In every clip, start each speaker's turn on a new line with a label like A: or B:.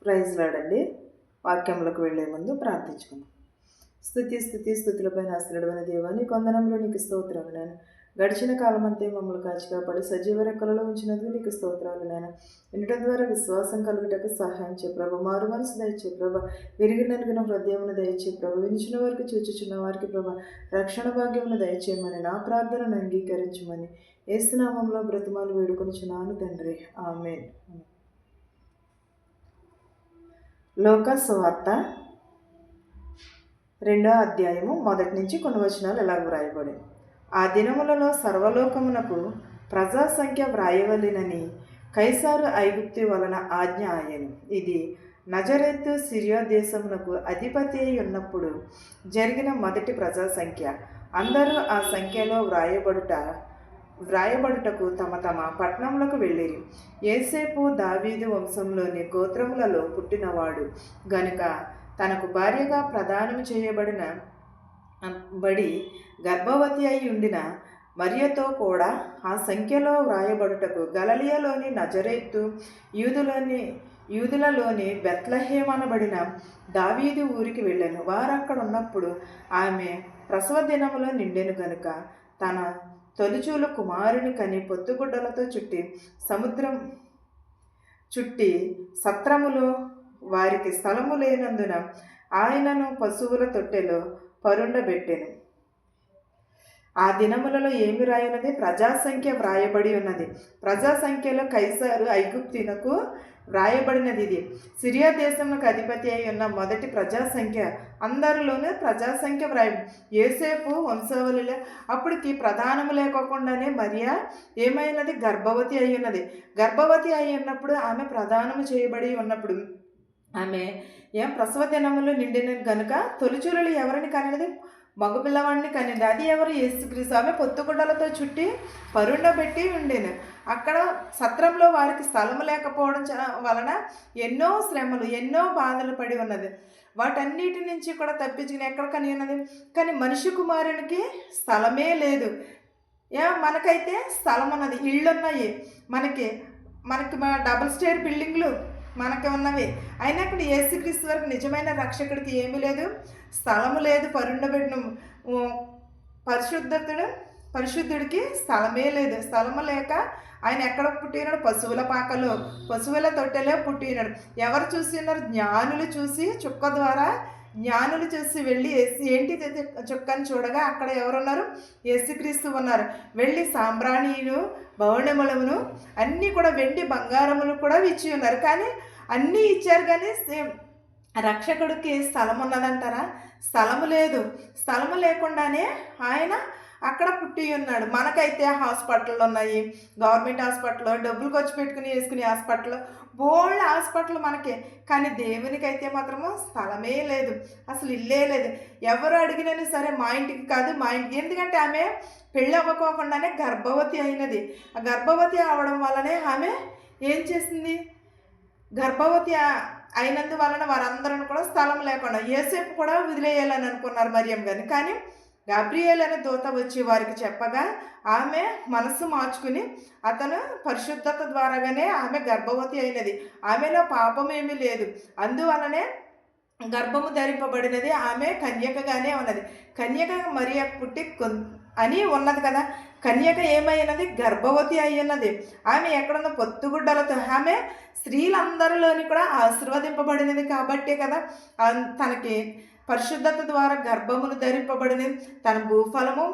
A: Praise లాడండి. వాక్యంలోకి వెళ్లే ముందు ప్రార్థించుకుందాం. స్థుతులపైన ఆశ్రయుడైన దేవా, నీ వందనంలో నీకు స్తోత్రాలు నాయన. గడిచిన కాలమంతే మమ్మల్ని కాచి కాపాడి సజీవ రెక్కలలో ఉంచినందుకు నీకు స్తోత్రాలు నాయన. వినటం ద్వారా విశ్వాసం కలుగుటకు సహాయం చే ప్రభు. మారు మనసు దయచే ప్రభ. విరిగి నలిగిన హృదయమును దయచే ప్రభ. వినిచిన వారికి చూచుచున్న వారికి ప్రభ రక్షణ భాగ్యమును దయచేయమని నా ప్రార్థనను అంగీకరించమని యేసునామంలో బ్రతిమాలు వేడుకొనుచున్నాను తండ్రి. ఆమేన్. లోకా సువార్త 2వ అధ్యాయము 1 నుంచి కొన్ని వచనాలు ఇలా వ్రాయబడి. ఆ దినములలో సర్వలోకమునకు ప్రజా సంఖ్య వ్రాయవలెనని కైసారు ఐగుప్తు వలన ఆజ్ఞ ఆయను. ఇది నజరేతు సిరియా దేశమునకు అధిపతి అయి ఉన్నప్పుడు జరిగిన మొదటి ప్రజా సంఖ్య. అందరూ ఆ సంఖ్యలో వ్రాయబడుటకు తమ తమ పట్టణములకు వెళ్ళిరి. యేసేపు దావీదు వంశంలోని గోత్రములలో పుట్టినవాడు గనుక తనకు భార్యగా ప్రదానము చేయబడి గర్భవతి అయి ఉండిన మరియతో కూడా ఆ సంఖ్యలో వ్రాయబడుటకు గలిలయలోని నజరేతు యూదులలోని బెత్లెహేము అనబడిన దావీదు ఊరికి వెళ్ళాను. వారక్కడ ఉన్నప్పుడు ఆమె ప్రసవ దినములో నిండెను గనుక తన తొలిచూలు కుమారుని కని పొత్తుగుడ్డలతో చుట్టి సత్రములో వారికి స్థలము లేనందున ఆయనను పశువుల తొట్టెలో పరుండబెట్టెను. ఆ దినములలో ఏమి రాయున్నది? ప్రజాసంఖ్య వ్రాయబడి ఉన్నది. ప్రజాసంఖ్యలో కైసారు ఐగుప్తునకు వ్రాయబడినది. ఇది సిరియా దేశంలోకి అధిపతి అయి ఉన్న మొదటి ప్రజాసంఖ్య. అందరిలోనే ప్రజాసంఖ్య యేసేపు వంశావళిలో అప్పటికి ప్రధానము లేకోకుండానే మరియా ఏమైనది? గర్భవతి అయి ఉన్నది. గర్భవతి అయి ఉన్నప్పుడు ఆమె ప్రధానము చేయబడి ఉన్నప్పుడు ఆమె ప్రసవ దినములు నిండిన గనుక తొలిచూలు ఎవరిని కనినది? మగపిల్లవాడిని కనింది. అది ఎవరు? యేసుక్రీస్తు. ఆమె పొత్తుగుడ్డలతో చుట్టి పరుండబెట్టి ఉండేను. అక్కడ సత్రంలో వారికి స్థలము లేకపోవడం వలన ఎన్నో శ్రమలు, ఎన్నో బాధలు పడి ఉన్నది. వాటన్నిటి నుంచి కూడా తప్పించుకుని ఎక్కడ కని ఉన్నది? కానీ మనిషి కుమారునికి స్థలమే లేదు. మనకైతే స్థలం ఉన్నది, ఇళ్ళు ఉన్నాయి, మనకి డబుల్ స్టేర్ బిల్డింగ్లు మనకి ఉన్నవి. అయినా అక్కడ యేసుక్రీస్తు వరకు నిజమైన రక్షకుడికి ఏమీ లేదు, స్థలము లేదు. పరుండబెట్టిన పరిశుద్ధుడికి స్థలమే లేదు. స్థలము లేక ఆయన ఎక్కడ పుట్టినాడు? పశువుల పాకలో, పశువుల తొట్టెలో పుట్టినాడు. ఎవరు చూసి ఉన్నారు? జ్ఞానులు చూసి, చుక్క ద్వారా జ్ఞానులు చూసి వెళ్ళి ఏంటి చుక్కని చూడగా అక్కడ ఎవరున్నారు? యేసుక్రీస్తు ఉన్నారు. వెళ్ళి సాంబ్రాణిలు, భవనములను అన్నీ కూడా వెండి బంగారములు కూడా ఇచ్చి ఉన్నారు. కానీ అన్నీ ఇచ్చారు, కానీ రక్షకుడికి స్థలం ఉన్నదంటారా? స్థలము లేదు. స్థలము లేకుండానే ఆయన అక్కడ పుట్టి ఉన్నాడు. మనకైతే హాస్పిటళ్ళు ఉన్నాయి, గవర్నమెంట్ హాస్పిటల్, డబ్బులు ఖర్చు పెట్టుకుని వేసుకునే హాస్పిటల్, బోల్డ్ హాస్పిటల్ మనకి. కానీ దేవునికైతే మాత్రము స్థలమే లేదు, అసలు ఇల్లే లేదు. ఎవరు అడిగినా సరే మా ఇంటికి కాదు, మా ఇంటికి. ఎందుకంటే ఆమె పెళ్ళి అవ్వకోకుండానే గర్భవతి అయినది. ఆ గర్భవతి అవడం వల్లనే ఆమె ఏం చేసింది? గర్భవతి అయినందువలన వారందరూ కూడా స్థలం లేకుండా యేసేపు కూడా వదిలేయాలని అనుకున్నారు మరియమ్మ గారిని. కానీ గాబ్రియేల్ అనే దూత వచ్చి వారికి చెప్పగా ఆమె మనస్సు మార్చుకుని అతను పరిశుద్ధత ద్వారాగానే ఆమె గర్భవతి అయినది. ఆమెలో పాపం ఏమీ లేదు. అందువలనే గర్భము ధరింపబడినది. ఆమె కన్యకగానే ఉన్నది. కన్యక మరియ పుట్టి అని ఉన్నది కదా. కన్యక ఏమైనది? గర్భవతి అయ్యున్నది. ఆమె ఎక్కడున్న పొత్తుగుడ్డలతో. ఆమె స్త్రీలందరిలోని కూడా ఆశీర్వదింపబడినది కాబట్టే కదా తనకి పరిశుద్ధత ద్వారా గర్భమును ధరింపబడింది. తన భూఫలము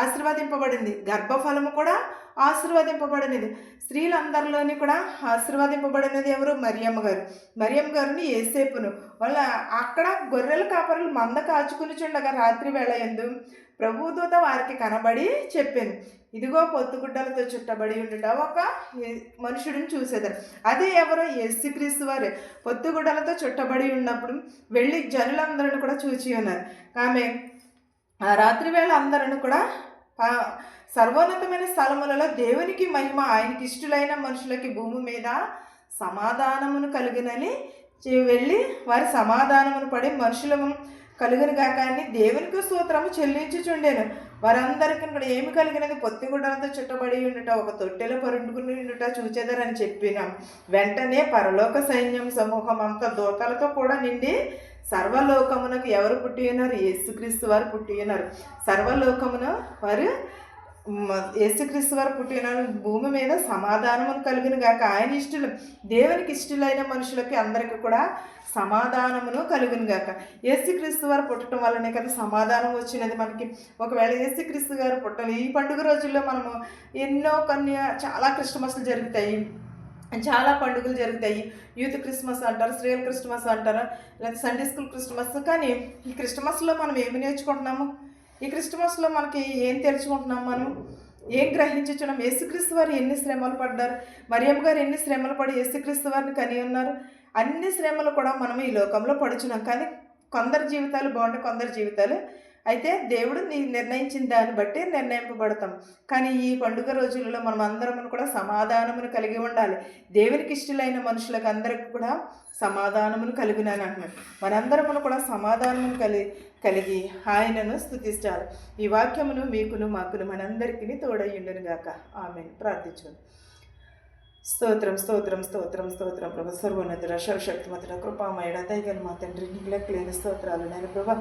A: ఆశీర్వదింపబడింది, గర్భఫలము కూడా ఆశీర్వదింపబడినది. స్త్రీలందరిలోని కూడా ఆశీర్వదింపబడినది ఎవరు? మరియమ్మ గారు. మరియమ్మ గారిని యేసేపును వాళ్ళ అక్కడ గొర్రెల కాపరులు మంద కాచుకుని చుండగా రాత్రి వేళ యందు ప్రభుదూత వారికి కనబడి చెప్పాను, ఇదిగో పొత్తుగుడ్డలతో చుట్టబడి ఉండుట ఒక మనుషుడిని చూసేదారు. అదే ఎవరో? యేసుక్రీస్తు వారే. పొత్తుగుడ్డలతో చుట్టబడి ఉన్నప్పుడు వెళ్ళి జనులందరూ కూడా చూచి ఉన్నారు. ఆమె ఆ రాత్రి వేళ అందరూ కూడా సర్వోన్నతమైన స్థలములలో దేవునికి మహిమ, ఆయనకి ఇష్టలైన మనుషులకి భూమి మీద సమాధానమును కలుగునని వెళ్ళి వారి సమాధానమును పడి మనుషులము కలుగును గాక అని దేవునికి స్తోత్రము చెల్లించుచుండెను. వారందరికీ కూడా ఏమి కలిగినది పొత్తిగుడ్డలతో చుట్టబడి ఉండుట, ఒక తొట్టెలో పరుండుకుని ఉండుట చూచెదరని చెప్పినాం. వెంటనే పరలోక సైన్యం సమూహం అంతా దూతలతో కూడా నిండి సర్వలోకమునకు ఎవరు పుట్టి ఉన్నారు? యేసుక్రీస్తు వారు పుట్టి ఉన్నారు. సర్వలోకమున వారు యేసుక్రీస్తు వారు పుట్టిన భూమి మీద సమాధానమును కలుగును గాక. ఆయన ఇష్టలు, దేవునికి ఇష్టలైన మనుషులకి అందరికీ కూడా సమాధానమును కలుగును గాక. యేసుక్రీస్తు వారు పుట్టడం వల్లనే కదా సమాధానం వచ్చినది మనకి. ఒకవేళ యేసుక్రీస్తు గారు పుట్టాలి, ఈ పండుగ రోజుల్లో మనము చాలా క్రిస్మస్లు జరుగుతాయి, చాలా పండుగలు జరుగుతాయి. యూత్ క్రిస్మస్ అంటారు, స్త్రీల క్రిస్మస్ అంటారు, లేదా సండే స్కూల్ క్రిస్మస్. కానీ ఈ క్రిస్మస్లో మనం ఏమి నేర్చుకుంటున్నాము? ఈ క్రిస్మస్లో మనకి ఏం తెలుసుకుంటున్నాం? మనం ఏం గ్రహించున్నాం? యేసుక్రీస్తు వారు ఎన్ని శ్రమలు పడ్డారు, మరియమ్మ గారు ఎన్ని శ్రమలు పడి యేసుక్రీస్తు వారిని కని ఉన్నారు. అన్ని శ్రమలు కూడా మనం ఈ లోకంలో పడుచున్నాం. కానీ కొందరి జీవితాలు బాగుంటాయి, కొందరి జీవితాలు అయితే దేవుడు నిర్ణయించిన దాన్ని బట్టి నిర్ణయింపబడతాం. కానీ ఈ పండుగ రోజులలో మనం అందరం కూడా సమాధానమును కలిగి ఉండాలి. దేవునికి ఇష్టలైన మనుషులకు అందరికి కూడా సమాధానమును కలిగినాను అంటున్నాడు. మనందరమును కూడా సమాధానమును కలిగి ఆయనను స్తుతించాలి. ఈ వాక్యమును మీకును మాకును మనందరికీ తోడయ్యుండును గాక. ఆమేన్. ప్రార్థించును. స్తోత్రం స్తోత్రం స్తోత్రం స్తోత్రం ప్రభా. సర్వోన్నతుడ, సర్వశక్తిమంతుడ, కృపామయుడ, దయగల మా తండ్రి, నీకు లెక్కలేని స్తోత్రాలు నాయన ప్రభా.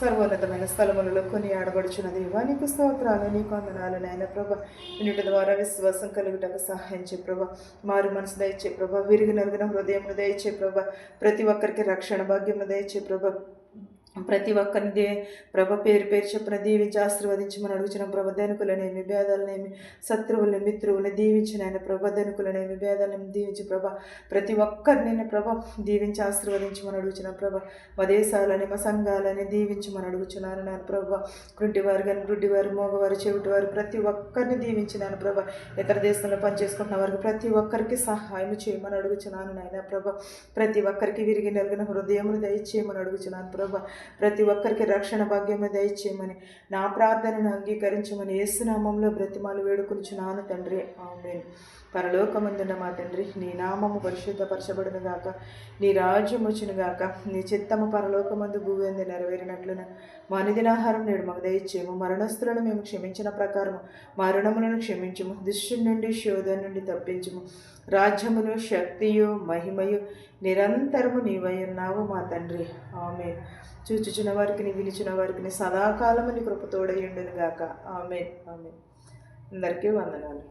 A: సర్వోన్నతమైన స్థలములలో కొని ఆడబడుచున్న దేవా, నీకు స్తోత్రాలు, నీకు వందనాలు నాయన ప్రభా. వీటి ద్వారా విశ్వాసం కలుగుటకు సహాయం చే ప్రభా. మారు మనసు దయచే ప్రభా. విరిగి నలుగున హృదయమును దయచే ప్రభా. ప్రతి ఒక్కరికి రక్షణ భాగ్యమును దయచే ప్రభా. ప్రతి ఒక్కరిని ప్రభ పేరు చొప్పున దీవించి ఆశీర్వదించమని అడుగుచిన ప్రభ. ధనుకులనేమి, భేదాలనేమి, శత్రువులని, మిత్రువుని దీవించిన ఆయన ప్రభ. ధనుకులనేమి, భేదాలను దీవించి ప్రభ. ప్రతి ఒక్కరిని ప్రభ దీవించి ఆశీర్వదించమని అడుగుచిన ప్రభ. మా దేశాలని, మా సంఘాలని దీవించమని అడుగుచున్నాను నాన్న ప్రభ. గుడ్డివారు కానీ, గుడ్డివారు, మోగవారు, చెవిటివారు ప్రతి ఒక్కరిని దీవించినాను ప్రభ. ఇతర దేశంలో పనిచేసుకుంటున్న వారికి ప్రతి ఒక్కరికి సహాయం చేయమని అడుగుచున్నాను నాయన ప్రభ. ప్రతి ఒక్కరికి విరిగి నలిగిన హృదయమును దయచేయమని అడుగుచున్నాను ప్రభ. ప్రతి ఒక్కరికి రక్షణ భాగ్యము దయచేయమని, నా ప్రార్థనను అంగీకరించమని యేసునామంలో బ్రతిమాలు వేడుకొనుచున్నాను తండ్రి. ఆమేన్. పరలోకమందున్న మా తండ్రి, నీ నామము పరిశుద్ధపరచబడును గాక. నీ రాజ్యం వచ్చును గాక. నీ చిత్తము పరలోకమందు భూమి నెరవేరినట్లున మా అనుదినాహారం నేడు మాకు దయచేయము. మరణస్తులను మేము క్షమించిన ప్రకారము మా రుణములను క్షమించుము. దుష్టుని నుండి, శోధన నుండి తప్పించుము. రాజ్యమును, శక్తియు, మహిమయు నిరంతరము నీవై ఉన్నావు మా తండ్రి. ఆమేన్. చూచుచున్న వారికి, వినిచిన వారికి సదాకాలము నీ కృప తోడయుండును గాక. ఆమేన్. ఆమేన్. అందరికీ వందనాలు.